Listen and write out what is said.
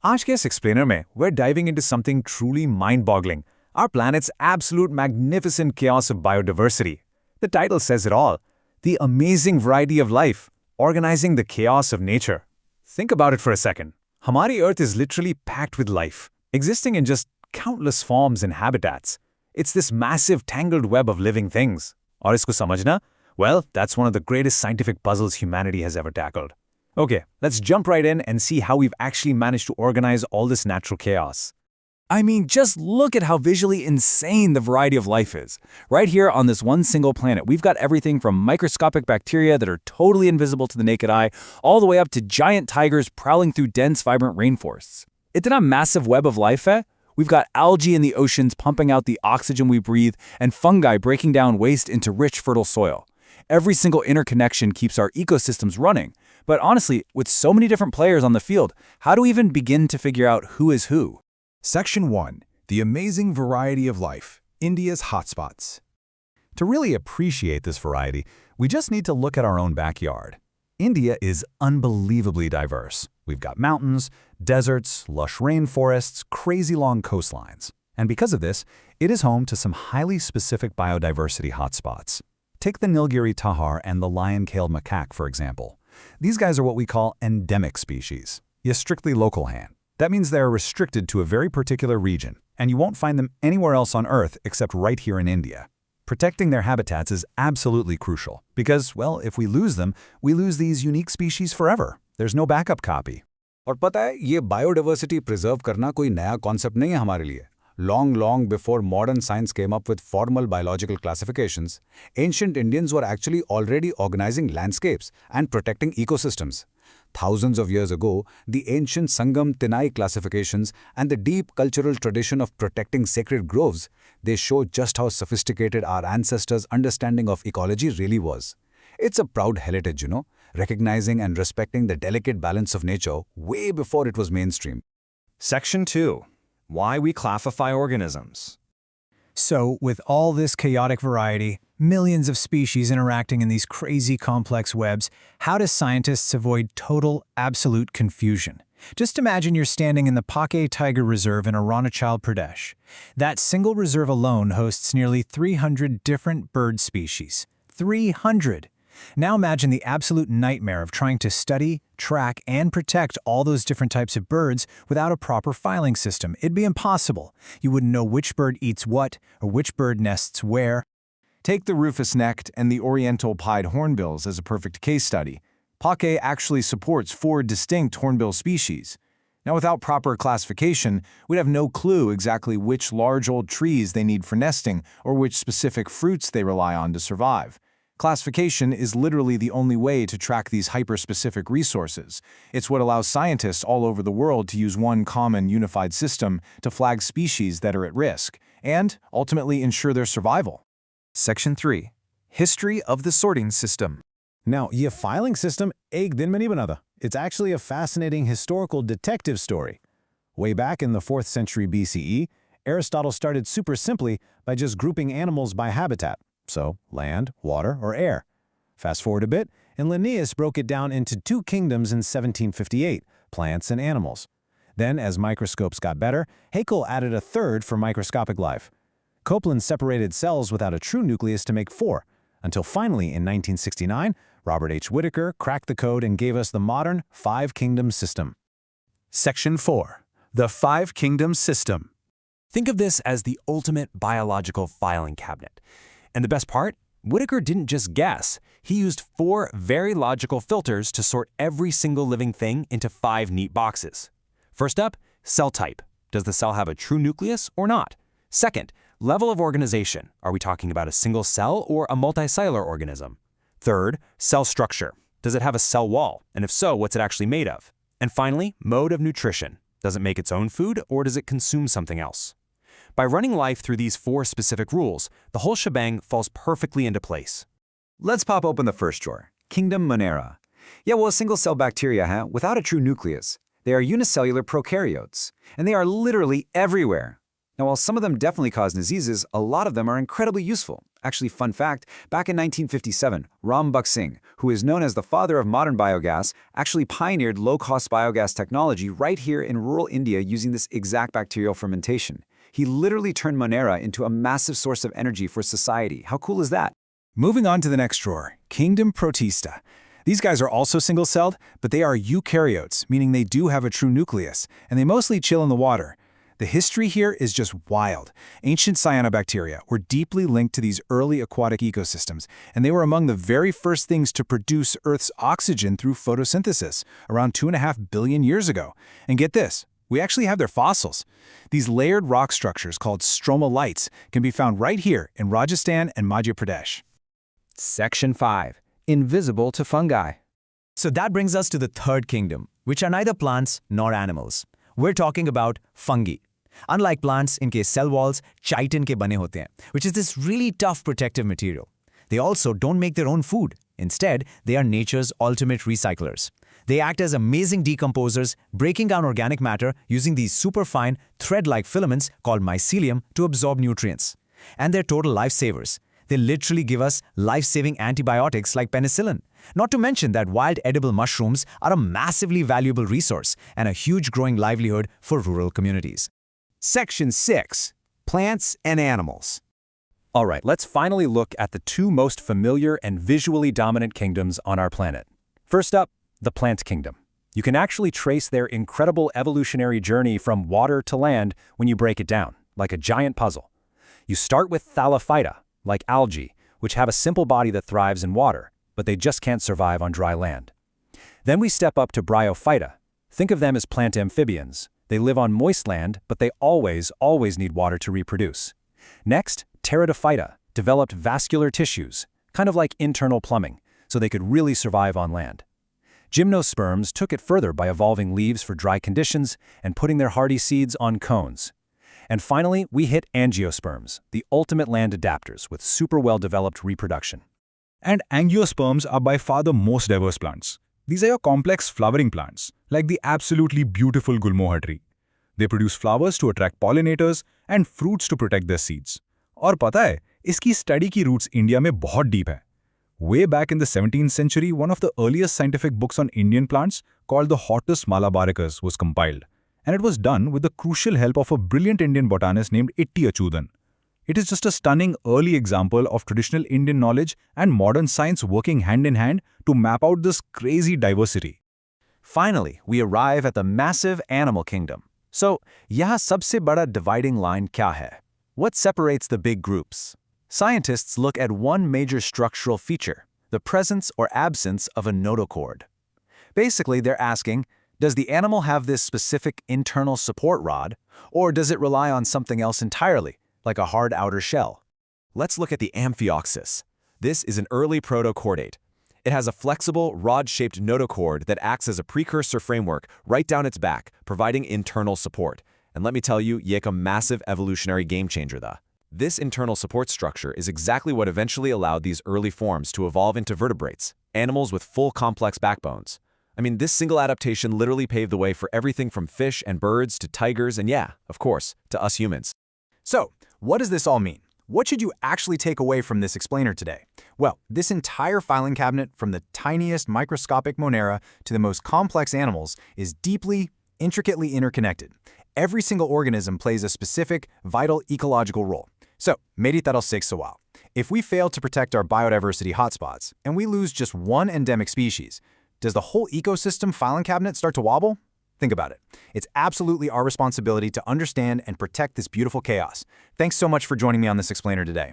आज के इस एक्सप्लेनर में we're diving into something truly mind-boggling, our planet's absolute magnificent chaos of biodiversity. The title says it all. The amazing variety of life, organizing the chaos of nature. Think about it for a second. Hamari Earth is literally packed with life, existing in just countless forms and habitats. It's this massive tangled web of living things. और इसको समझना? Well, that's one of the greatest scientific puzzles humanity has ever tackled. Okay, let's jump right in and see how we've actually managed to organize all this natural chaos. I mean, just look at how visually insane the variety of life is. Right here on this one single planet, we've got everything from microscopic bacteria that are totally invisible to the naked eye, all the way up to giant tigers prowling through dense, vibrant rainforests. Itna massive web of life hai? We've got algae in the oceans pumping out the oxygen we breathe, and fungi breaking down waste into rich, fertile soil. Every single interconnection keeps our ecosystems running. But honestly, with so many different players on the field, how do we even begin to figure out who is who? Section 1. The Amazing Variety of Life, India's Hotspots. To really appreciate this variety, we just need to look at our own backyard. India is unbelievably diverse. We've got mountains, deserts, lush rainforests, crazy long coastlines. And because of this, it is home to some highly specific biodiversity hotspots. Take the Nilgiri tahar and the lion-tailed macaque, for example. These guys are what we call endemic species. Ye strictly local hand. That means they are restricted to a very particular region, and you won't find them anywhere else on Earth except right here in India. Protecting their habitats is absolutely crucial, because, well, if we lose them, we lose these unique species forever. There's no backup copy. और पता है, ये biodiversity preserve करना कोई नया concept नहीं है हमारे लिए. Long before modern science came up with formal biological classifications, ancient Indians were actually already organizing landscapes and protecting ecosystems. Thousands of years ago, the ancient Sangam Tinai classifications and the deep cultural tradition of protecting sacred groves, they show just how sophisticated our ancestors' understanding of ecology really was. It's a proud heritage, recognizing and respecting the delicate balance of nature way before it was mainstream. Section 2. Why we classify organisms. So, with all this chaotic variety, millions of species interacting in these crazy complex webs, how do scientists avoid total, absolute confusion? Just imagine you're standing in the Pake Tiger Reserve in Arunachal Pradesh. That single reserve alone hosts nearly 300 different bird species. 300! Now imagine the absolute nightmare of trying to study, track, and protect all those different types of birds without a proper filing system. It'd be impossible. You wouldn't know which bird eats what, or which bird nests where. Take the rufous-necked and the oriental pied hornbills as a perfect case study. Pake actually supports 4 distinct hornbill species. Now, without proper classification, we'd have no clue exactly which large old trees they need for nesting or which specific fruits they rely on to survive. Classification is literally the only way to track these hyper-specific resources. It's what allows scientists all over the world to use one common unified system to flag species that are at risk, and ultimately ensure their survival. Section 3. History of the sorting system. Now, ये filing system एक दिन में नहीं बना था. It's actually a fascinating historical detective story. Way back in the 4th century BCE, Aristotle started super simply by just grouping animals by habitat. So, land, water, or air. Fast forward a bit, and Linnaeus broke it down into 2 kingdoms in 1758, plants and animals. Then, as microscopes got better, Haeckel added a 3rd for microscopic life. Copeland separated cells without a true nucleus to make 4, until finally, in 1969, Robert H. Whittaker cracked the code and gave us the modern 5-kingdom system. Section 4. The 5-kingdom system. Think of this as the ultimate biological filing cabinet. And the best part? Whittaker didn't just guess. He used 4 very logical filters to sort every single living thing into 5 neat boxes. First up, cell type. Does the cell have a true nucleus or not? Second, level of organization. Are we talking about a single cell or a multicellular organism? Third, cell structure. Does it have a cell wall? And if so, what's it actually made of? And finally, mode of nutrition. Does it make its own food or does it consume something else? By running life through these 4 specific rules, the whole shebang falls perfectly into place. Let's pop open the first drawer, Kingdom Monera. Yeah, well, single-cell bacteria, without a true nucleus. They are unicellular prokaryotes, and they are literally everywhere. Now, while some of them definitely cause diseases, a lot of them are incredibly useful. Actually, fun fact, back in 1957, Ram Bakht Singh, who is known as the father of modern biogas, actually pioneered low-cost biogas technology right here in rural India using this exact bacterial fermentation. He literally turned Monera into a massive source of energy for society. How cool is that? Moving on to the next drawer, Kingdom Protista. These guys are also single-celled, but they are eukaryotes, meaning they do have a true nucleus, and they mostly chill in the water. The history here is just wild. Ancient cyanobacteria were deeply linked to these early aquatic ecosystems, and they were among the very first things to produce Earth's oxygen through photosynthesis, around 2.5 billion years ago. And get this, we actually have their fossils. These layered rock structures called stromolites can be found right here in Rajasthan and Madhya Pradesh. Section 5. Invisible to fungi. So that brings us to the third kingdom, which are neither plants nor animals. We're talking about fungi. Unlike plants, इनके cell walls chitin के बने होते हैं, which is this really tough protective material. They also don't make their own food. Instead, they are nature's ultimate recyclers. They act as amazing decomposers, breaking down organic matter using these superfine, thread-like filaments called mycelium to absorb nutrients. And they're total lifesavers. They literally give us life-saving antibiotics like penicillin. Not to mention that wild edible mushrooms are a massively valuable resource and a huge growing livelihood for rural communities. Section 6. Plants and Animals. All right, let's finally look at the two most familiar and visually dominant kingdoms on our planet. First up, the plant kingdom. You can actually trace their incredible evolutionary journey from water to land when you break it down, like a giant puzzle. You start with Thallophyta, like algae, which have a simple body that thrives in water, but they just can't survive on dry land. Then we step up to Bryophyta. Think of them as plant amphibians. They live on moist land, but they always need water to reproduce. Next, Pteridophyta developed vascular tissues, kind of like internal plumbing, so they could really survive on land. Gymnosperms took it further by evolving leaves for dry conditions and putting their hardy seeds on cones. And finally, we hit angiosperms, the ultimate land adapters with super well-developed reproduction. And angiosperms are by far the most diverse plants. These are your complex flowering plants, like the absolutely beautiful gulmohar tree. They produce flowers to attract pollinators and fruits to protect their seeds. और पता है, इसकी study की roots India में बहुत deep है. Way back in the 17th century, one of the earliest scientific books on Indian plants, called the Hortus Malabaricus, was compiled. And it was done with the crucial help of a brilliant Indian botanist named Itti Achudan. It is just a stunning early example of traditional Indian knowledge and modern science working hand in hand to map out this crazy diversity. Finally, we arrive at the massive animal kingdom. So, यहाँ सबसे बड़ा dividing line क्या है? What separates the big groups? Scientists look at one major structural feature, the presence or absence of a notochord. Basically, they're asking, does the animal have this specific internal support rod, or does it rely on something else entirely, like a hard outer shell? Let's look at the Amphioxus. This is an early protochordate. It has a flexible, rod-shaped notochord that acts as a precursor framework right down its back, providing internal support. And let me tell you, ये एक massive evolutionary game changer था. This internal support structure is exactly what eventually allowed these early forms to evolve into vertebrates, animals with full complex backbones. I mean, this single adaptation literally paved the way for everything from fish and birds to tigers and yeah, of course, to us humans. So, what does this all mean? What should you actually take away from this explainer today? Well, this entire filing cabinet, from the tiniest microscopic Monera to the most complex animals, is deeply, intricately interconnected. Every single organism plays a specific, vital ecological role. So, मेरी तरफ से एक सवाल. If we fail to protect our biodiversity hotspots, and we lose just one endemic species, does the whole ecosystem filing cabinet start to wobble? Think about it. It's absolutely our responsibility to understand and protect this beautiful chaos. Thanks so much for joining me on this explainer today.